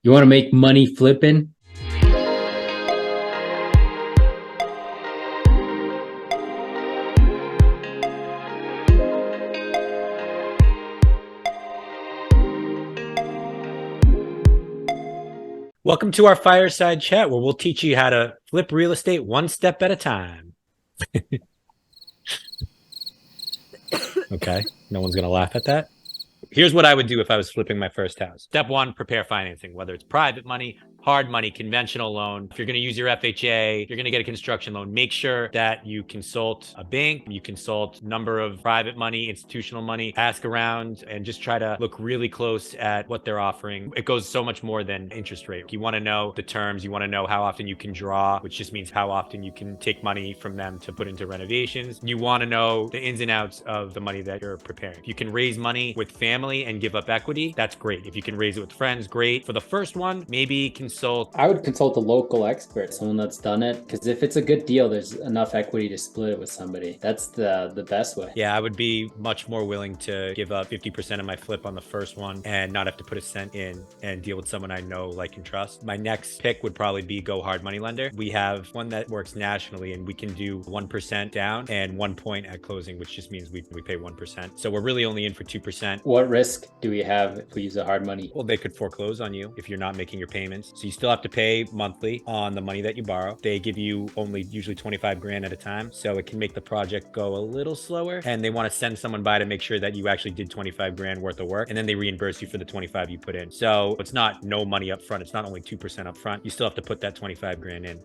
You want to make money flipping? Welcome to our fireside chat where we'll teach you how to flip real estate one step at a time. Okay, no one's going to laugh at that. Here's what I would do if I was flipping my first house. Step one, prepare financing, whether it's private money, hard money, conventional loan. If you're going to use your FHA, you're going to get a construction loan. Make sure that you consult a bank, you consult number of private money, institutional money, ask around and just try to look really close at what they're offering. It goes so much more than interest rate. You want to know the terms, you want to know how often you can draw, which just means how often you can take money from them to put into renovations. You want to know the ins and outs of the money that you're preparing. If you can raise money with family and give up equity, that's great. If you can raise it with friends, great. For the first one, maybe consult. I would consult a local expert, someone that's done it, because if it's a good deal, there's enough equity to split it with somebody. That's the best way. Yeah, I would be much more willing to give up 50% of my flip on the first one and not have to put a cent in and deal with someone I know, like, and trust. My next pick would probably be Go Hard Money Lender. We have one that works nationally and we can do 1% down and 1 point at closing, which just means we pay 1%. So we're really only in for 2%. What risk do we have if we use a hard money? Well, they could foreclose on you if you're not making your payments. So you still have to pay monthly on the money that you borrow. They give you only usually 25 grand at a time. So it can make the project go a little slower. And they want to send someone by to make sure that you actually did 25 grand worth of work. And then they reimburse you for the 25 you put in. So it's not no money up front. It's not only 2% up front. You still have to put that 25 grand in.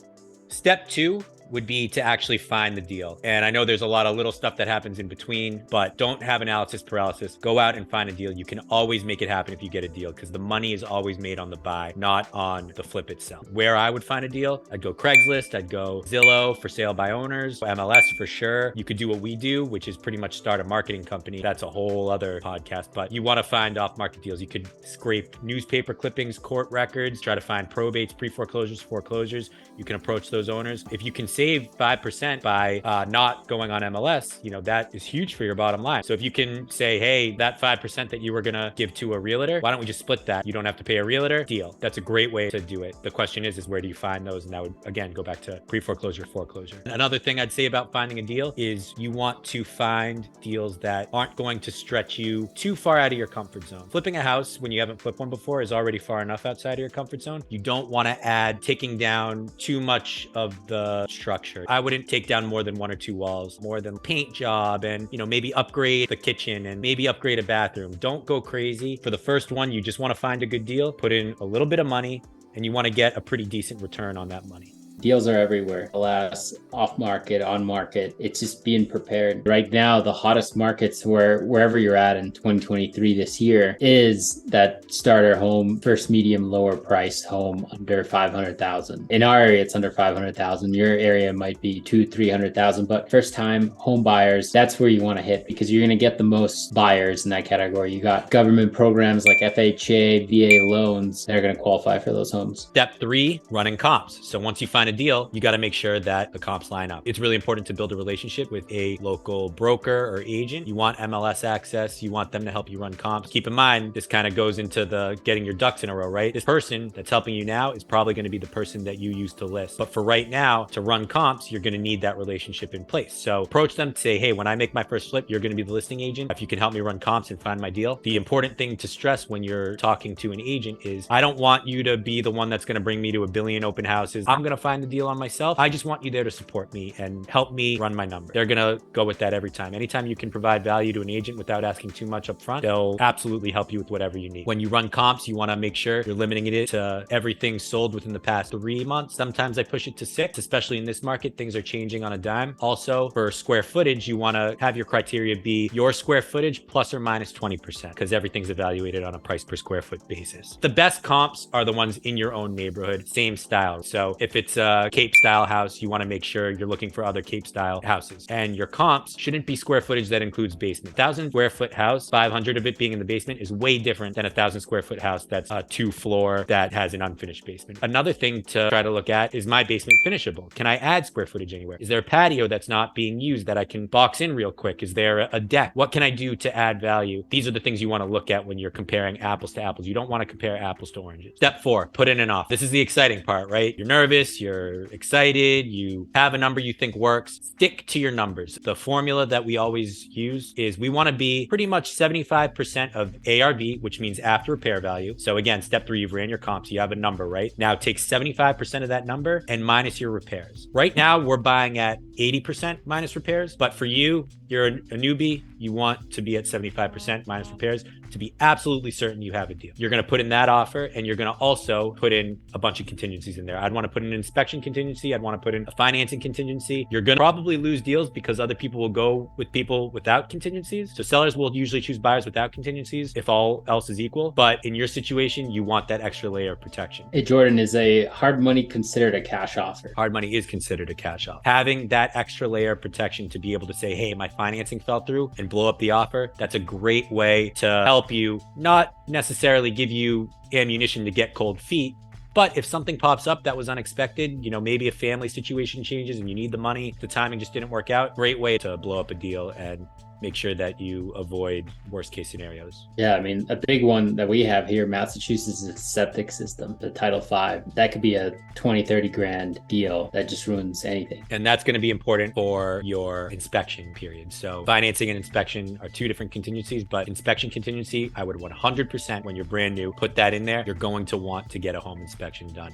Step two would be to actually find the deal. And I know there's a lot of little stuff that happens in between, but don't have analysis paralysis. Go out and find a deal. You can always make it happen if you get a deal, because the money is always made on the buy, not on the flip itself. Where I would find a deal, I'd go Craigslist, I'd go Zillow for sale by owners, MLS for sure. You could do what we do, which is pretty much start a marketing company. That's a whole other podcast, but you want to find off-market deals. You could scrape newspaper clippings, court records, try to find probates, pre-foreclosures, foreclosures. You can approach those owners. If you can save 5% by not going on MLS, that is huge for your bottom line. So if you can say, hey, that 5% that you were going to give to a realtor, why don't we just split that? You don't have to pay a realtor. Deal. That's a great way to do it. The question is where do you find those? And that would, again, go back to pre-foreclosure, foreclosure. Another thing I'd say about finding a deal is you want to find deals that aren't going to stretch you too far out of your comfort zone. Flipping a house when you haven't flipped one before is already far enough outside of your comfort zone. You don't want to add taking down too much of the structure. I wouldn't take down more than one or two walls, more than paint job, and maybe upgrade the kitchen and maybe upgrade a bathroom. Don't go crazy. For the first one, you just want to find a good deal, put in a little bit of money, and you want to get a pretty decent return on that money. Deals are everywhere. Alas, off market, on market. It's just being prepared. Right now, the hottest markets wherever you're at in 2023 this year is that starter home, first medium, lower priced home under 500,000. In our area, it's under 500,000. Your area might be 200,000-300,000, but first time home buyers, that's where you want to hit because you're going to get the most buyers in that category. You got government programs like FHA, VA loans that are going to qualify for those homes. Step three, running comps. So once you find a deal, you got to make sure that the comps line up. It's really important to build a relationship with a local broker or agent. You want MLS access. You want them to help you run comps. Keep in mind, this kind of goes into the getting your ducks in a row, right? This person that's helping you now is probably going to be the person that you used to list. But for right now, to run comps, you're going to need that relationship in place. So approach them, say, hey, when I make my first flip, you're going to be the listing agent. If you can help me run comps and find my deal. The important thing to stress when you're talking to an agent is I don't want you to be the one that's going to bring me to a billion open houses. I'm going to find the deal on myself. I just want you there to support me and help me run my number. They're going to go with that every time. Anytime you can provide value to an agent without asking too much up front, they'll absolutely help you with whatever you need. When you run comps, you want to make sure you're limiting it to everything sold within the past 3 months. Sometimes I push it to 6, especially in this market. Things are changing on a dime. Also, for square footage, you want to have your criteria be your square footage plus or minus 20% because everything's evaluated on a price per square foot basis. The best comps are the ones in your own neighborhood, same style. So if it's a Cape style house, you want to make sure you're looking for other Cape style houses. And your comps shouldn't be square footage that includes basement. 1,000 square foot house, 500 of it being in the basement is way different than a 1,000 square foot house that's a 2-floor that has an unfinished basement. Another thing to try to look at is, my basement finishable? Can I add square footage anywhere? Is there a patio that's not being used that I can box in real quick? Is there a deck? What can I do to add value? These are the things you want to look at when you're comparing apples to apples. You don't want to compare apples to oranges. Step 4, put in an offer. This is the exciting part, right? You're nervous, you're excited, you have a number you think works. Stick to your numbers. The formula that we always use is we want to be pretty much 75% of ARV, which means after repair value. So again, step 3, you've ran your comps, you have a number, right? Now take 75% of that number and minus your repairs. Right now, we're buying at 80% minus repairs, but for you, you're a newbie, you want to be at 75% minus repairs to be absolutely certain you have a deal. You're going to put in that offer, and you're going to also put in a bunch of contingencies in there. I'd want to put in an inspection contingency. I'd want to put in a financing contingency. You're going to probably lose deals because other people will go with people without contingencies. So sellers will usually choose buyers without contingencies if all else is equal. But in your situation, you want that extra layer of protection. Hey, Jordan, is a hard money considered a cash offer? Hard money is considered a cash offer. Having that extra layer of protection to be able to say, hey, my financing fell through, and blow up the offer, that's a great way to help you, not necessarily give you ammunition to get cold feet, but if something pops up that was unexpected, maybe a family situation changes and you need the money, the timing just didn't work out, great way to blow up a deal and make sure that you avoid worst case scenarios. Yeah, I mean, a big one that we have here in Massachusetts is a septic system, the Title V. That could be a 20, 30 grand deal that just ruins anything. And that's going to be important for your inspection period. So financing and inspection are 2 different contingencies, but inspection contingency, I would 100% when you're brand new, put that in there. You're going to want to get a home inspection done.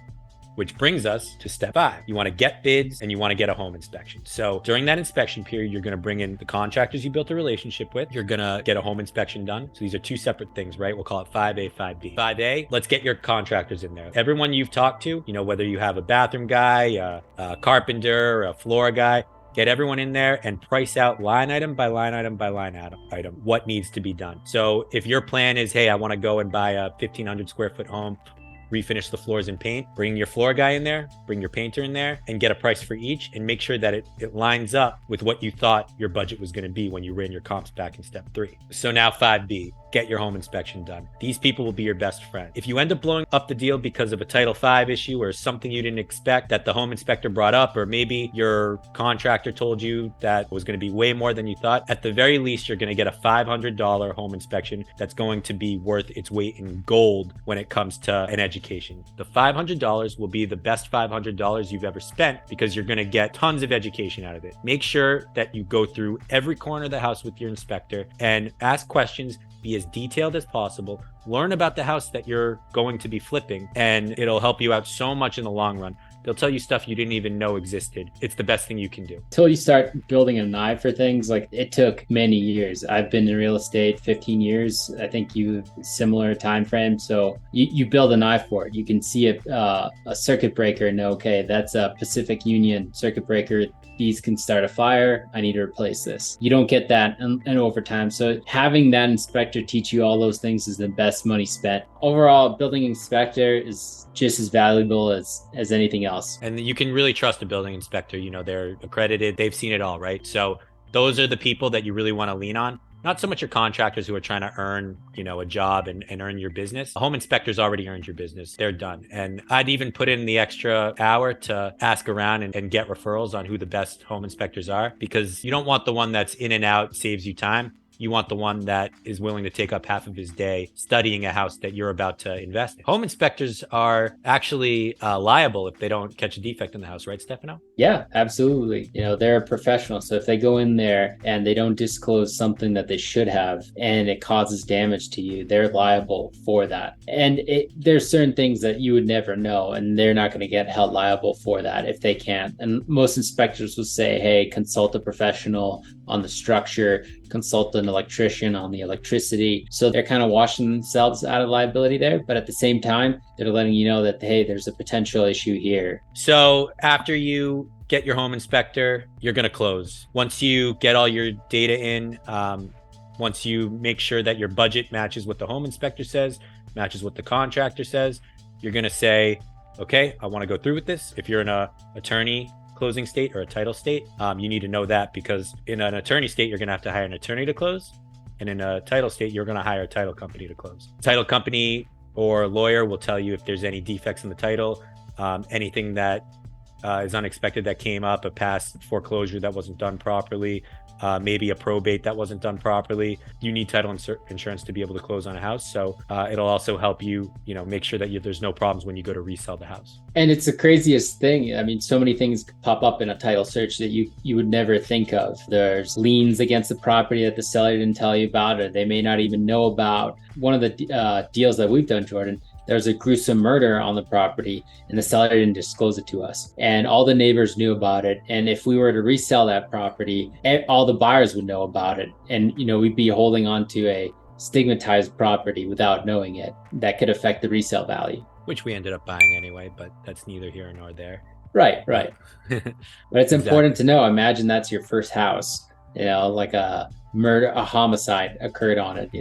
Which brings us to step 5. You want to get bids and you want to get a home inspection. So during that inspection period, you're going to bring in the contractors you built a relationship with. You're going to get a home inspection done. So these are 2 separate things, right? We'll call it 5A, 5B. 5A, let's get your contractors in there. Everyone you've talked to, whether you have a bathroom guy, a carpenter, a floor guy, get everyone in there and price out line item by line item by line item what needs to be done. So if your plan is, hey, I want to go and buy a 1,500 square foot home, refinish the floors and paint, bring your floor guy in there, bring your painter in there, and get a price for each, and make sure that it lines up with what you thought your budget was going to be when you ran your comps back in step 3. So now 5B, get your home inspection done. These people will be your best friend. If you end up blowing up the deal because of a Title V issue or something you didn't expect that the home inspector brought up, or maybe your contractor told you that was going to be way more than you thought, at the very least, you're going to get a $500 home inspection that's going to be worth its weight in gold when it comes to an education. The $500 will be the best $500 you've ever spent because you're going to get tons of education out of it. Make sure that you go through every corner of the house with your inspector and ask questions. Be as detailed as possible. Learn about the house that you're going to be flipping, and it'll help you out so much in the long run. They'll tell you stuff you didn't even know existed. It's the best thing you can do. Until you start building an eye for things, like it took many years. I've been in real estate 15 years. I think you similar time frame. So you build an eye for it. You can see a circuit breaker and know, okay, that's a Pacific Union circuit breaker. These can start a fire. I need to replace this. You don't get that in overtime. So having that inspector teach you all those things is the best money spent. Overall, building inspector is just as valuable as anything else. And you can really trust a building inspector. They're accredited. They've seen it all, right? So those are the people that you really want to lean on. Not so much your contractors who are trying to earn, a job and earn your business. A home inspector's already earned your business. They're done. And I'd even put in the extra hour to ask around and get referrals on who the best home inspectors are, because you don't want the one that's in and out, saves you time. You want the one that is willing to take up half of his day studying a house that you're about to invest in. Home inspectors are actually liable if they don't catch a defect in the house, right, Stefano? Yeah, absolutely. They're a professional. So if they go in there and they don't disclose something that they should have and it causes damage to you, they're liable for that. And there's certain things that you would never know, and they're not going to get held liable for that if they can't. And most inspectors will say, hey, consult a professional on the structure, consult an electrician on the electricity. So they're kind of washing themselves out of liability there. But at the same time, they're letting you know that, hey, there's a potential issue here. So after you get your home inspector, you're going to close. Once you get all your data in, once you make sure that your budget matches what the home inspector says, matches what the contractor says, you're going to say, okay, I want to go through with this. If you're in a attorney closing state or a title state, you need to know that, because in an attorney state, you're going to have to hire an attorney to close. And in a title state, you're going to hire a title company to close. Title company or lawyer will tell you if there's any defects in the title, anything that is unexpected that came up, a past foreclosure that wasn't done properly, maybe a probate that wasn't done properly. You need title insurance to be able to close on a house. So it'll also help you, make sure that there's no problems when you go to resell the house. And it's the craziest thing. I mean, so many things pop up in a title search that you would never think of. There's liens against the property that the seller didn't tell you about, or they may not even know about. One of the deals that we've done, Jordan, there's a gruesome murder on the property and the seller didn't disclose it to us. And all the neighbors knew about it. And if we were to resell that property, all the buyers would know about it. And, we'd be holding on to a stigmatized property without knowing it. That could affect the resale value. Which we ended up buying anyway, but that's neither here nor there. Right. But it's important to know. Imagine that's your first house, like a murder, a homicide occurred on it,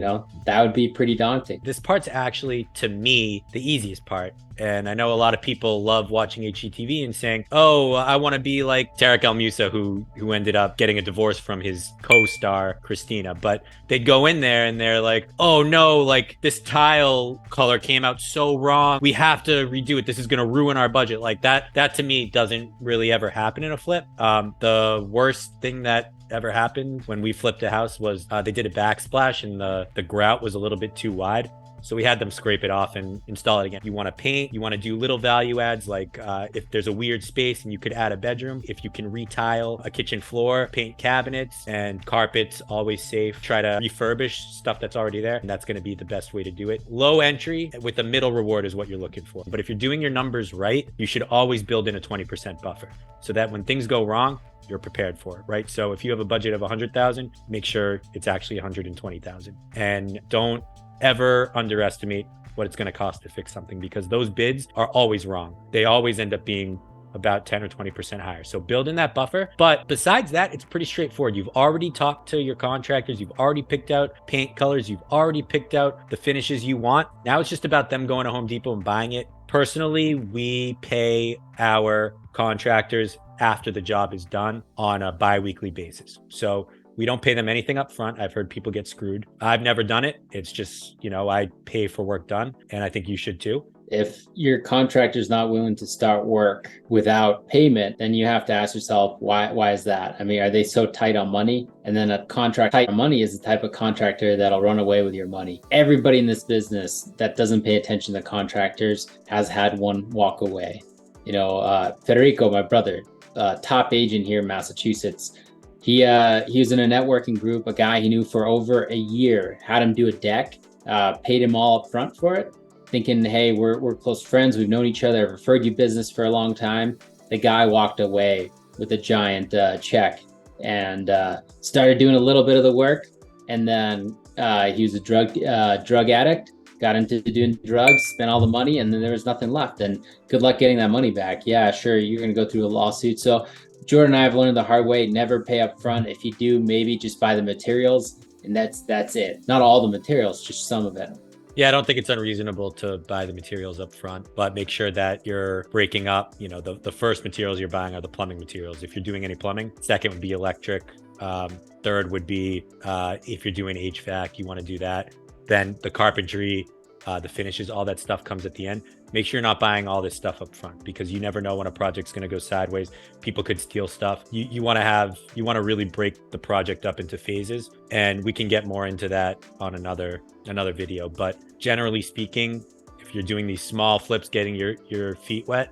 that would be pretty daunting. This part's actually, to me, the easiest part. And I know a lot of people love watching HGTV and saying, oh, I want to be like Tarek El Musa, who ended up getting a divorce from his co-star, Christina. But they'd go in there and they're like, oh no, like this tile color came out so wrong. We have to redo it. This is going to ruin our budget. Like that to me doesn't really ever happen in a flip. The worst thing that ever happened when we flipped a house was they did a backsplash and the grout was a little bit too wide. So we had them scrape it off and install it again. You want to paint, you want to do little value adds, like if there's a weird space and you could add a bedroom, if you can retile a kitchen floor, paint cabinets and carpets, always safe. Try to refurbish stuff that's already there, and that's going to be the best way to do it. Low entry with a middle reward is what you're looking for. But if you're doing your numbers right, you should always build in a 20% buffer so that when things go wrong, you're prepared for it, right? So if you have a budget of 100,000, make sure it's actually 120,000, and don't ever underestimate what it's going to cost to fix something, because those bids are always wrong. They always end up being about 10 or 20% higher. So build in that buffer. But besides that, it's pretty straightforward. You've already talked to your contractors. You've already picked out paint colors. You've already picked out the finishes you want. Now it's just about them going to Home Depot and buying it. Personally, we pay our contractors after the job is done on a bi-weekly basis. So we don't pay them anything up front. I've heard people get screwed. I've never done it. It's just, I pay for work done, and I think you should too. If your contractor's not willing to start work without payment, then you have to ask yourself, why is that? I mean, are they so tight on money? And then a contract tight on money is the type of contractor that'll run away with your money. Everybody in this business that doesn't pay attention to contractors has had one walk away. Federico, my brother, top agent here in Massachusetts, he was in a networking group, a guy he knew for over a year, had him do a deck, paid him all up front for it, thinking, hey, we're close friends, we've known each other, I've referred you business for a long time. The guy walked away with a giant check and started doing a little bit of the work. And then he was a drug addict, got into doing drugs, spent all the money, and then there was nothing left. And good luck getting that money back. Yeah, sure, you're going to go through a lawsuit. So Jordan and I have learned the hard way, never pay up front. If you do, maybe just buy the materials, and that's it. Not all the materials, just some of it. Yeah, I don't think it's unreasonable to buy the materials up front, but make sure that you're breaking up, the first materials you're buying are the plumbing materials. If you're doing any plumbing, second would be electric. Third would be if you're doing HVAC, you want to do that. Then the carpentry, the finishes, all that stuff comes at the end. Make sure you're not buying all this stuff up front, because you never know when a project's going to go sideways. People could steal stuff. You want to really break the project up into phases, and we can get more into that on another video. But generally speaking, if you're doing these small flips, getting your feet wet,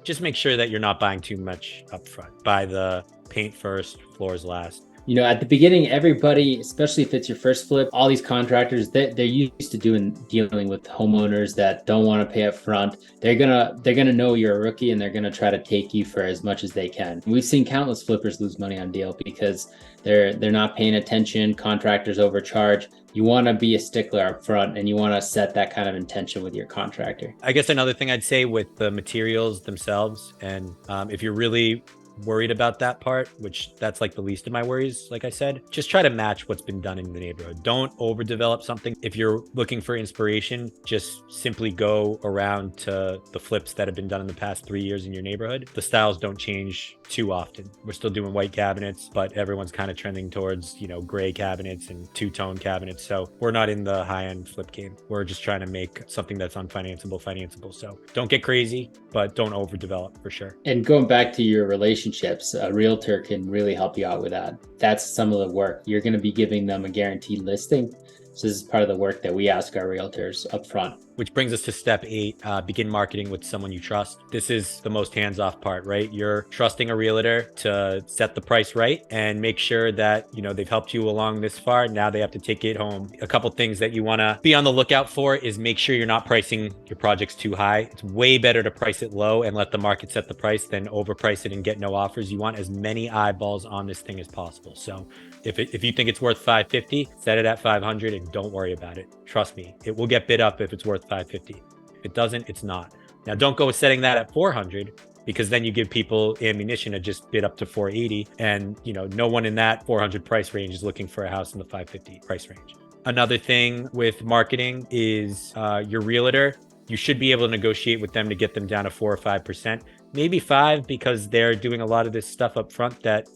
just make sure that you're not buying too much up front. Buy the paint first, floors last. At the beginning, everybody, especially if it's your first flip, all these contractors, they're used to dealing with homeowners that don't want to pay up front. They're gonna know you're a rookie, and they're gonna try to take you for as much as they can. We've seen countless flippers lose money on deal because they're not paying attention. Contractors overcharge. You want to be a stickler up front, and you want to set that kind of intention with your contractor. I guess another thing I'd say with the materials themselves, and if you're really worried about that part, which that's like the least of my worries. Like I said, just try to match what's been done in the neighborhood. Don't overdevelop something. If you're looking for inspiration, just simply go around to the flips that have been done in the past 3 years in your neighborhood. The styles don't change too often. We're still doing white cabinets, but everyone's kind of trending towards, gray cabinets and two-tone cabinets. So we're not in the high-end flip game. We're just trying to make something that's unfinanceable financeable. So don't get crazy, but don't overdevelop for sure. And going back to your relationships, a realtor can really help you out with that. That's some of the work. You're going to be giving them a guaranteed listing. So this is part of the work that we ask our realtors up front. Which brings us to step 8, begin marketing with someone you trust. This is the most hands-off part, right? You're trusting a realtor to set the price right and make sure that, they've helped you along this far. Now they have to take it home. A couple things that you want to be on the lookout for is make sure you're not pricing your projects too high. It's way better to price it low and let the market set the price than overprice it and get no offers. You want as many eyeballs on this thing as possible. So if you think it's worth $550, set it at $500 and don't worry about it. Trust me, it will get bid up if it's worth $550. If it doesn't, it's not. Now, don't go setting that at $400 because then you give people ammunition to just bid up to $480, and no one in that $400 price range is looking for a house in the $550 price range. Another thing with marketing is your realtor. You should be able to negotiate with them to get them down to 4 or 5%, maybe 5, because they're doing a lot of this stuff up front that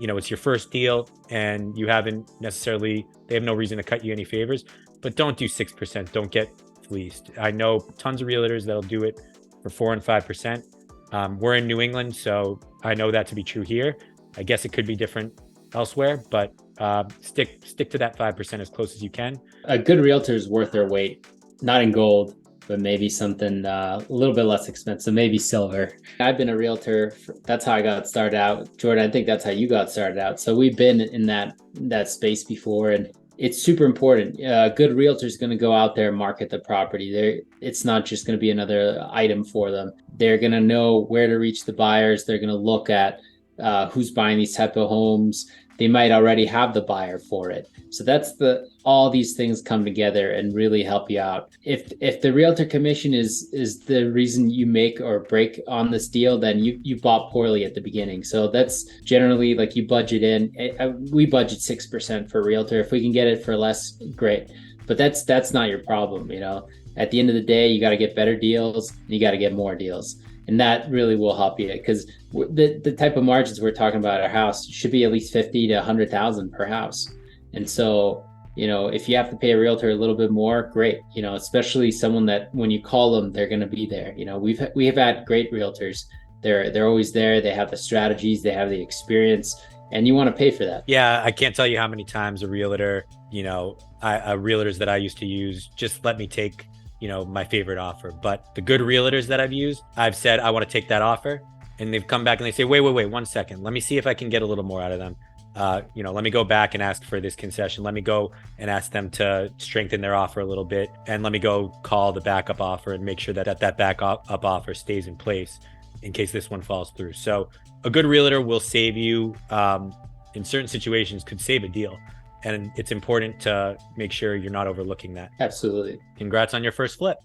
it's your first deal and you haven't necessarily, they have no reason to cut you any favors, but don't do 6%. Don't get fleeced. I know tons of realtors that'll do it for 4 and 5%. We're in New England, so I know that to be true here. I guess it could be different elsewhere, but stick to that 5% as close as you can. A good realtor is worth their weight, not in gold, but maybe something a little bit less expensive, maybe silver. I've been a realtor. That's how I got started out. Jordan, I think that's how you got started out. So we've been in that space before, and it's super important. A good realtor is going to go out there and market the property. It's not just going to be another item for them. They're going to know where to reach the buyers. They're going to look at who's buying these type of homes. They might already have the buyer for it. So that's all these things come together and really help you out. If the realtor commission is the reason you make or break on this deal, then you bought poorly at the beginning. So that's generally like you budget in. We budget 6% for a realtor. If we can get it for less, great. But that's not your problem. At the end of the day, you got to get better deals and you got to get more deals. And that really will help you, because the type of margins we're talking about at our house should be at least 50 to 100,000 per house. And so, if you have to pay a realtor a little bit more, great. Especially someone that when you call them, they're going to be there. We have had great realtors. They're always there. They have the strategies, they have the experience, and you want to pay for that. Yeah, I can't tell you how many times a realtor, realtors that I used to use just let me take my favorite offer. But the good realtors that I've used, I've said, I want to take that offer. And they've come back and they say, wait, 1 second. Let me see if I can get a little more out of them. Let me go back and ask for this concession. Let me go and ask them to strengthen their offer a little bit. And let me go call the backup offer and make sure that backup offer stays in place in case this one falls through. So a good realtor will save you, in certain situations, could save a deal. And it's important to make sure you're not overlooking that. Absolutely. Congrats on your first flip.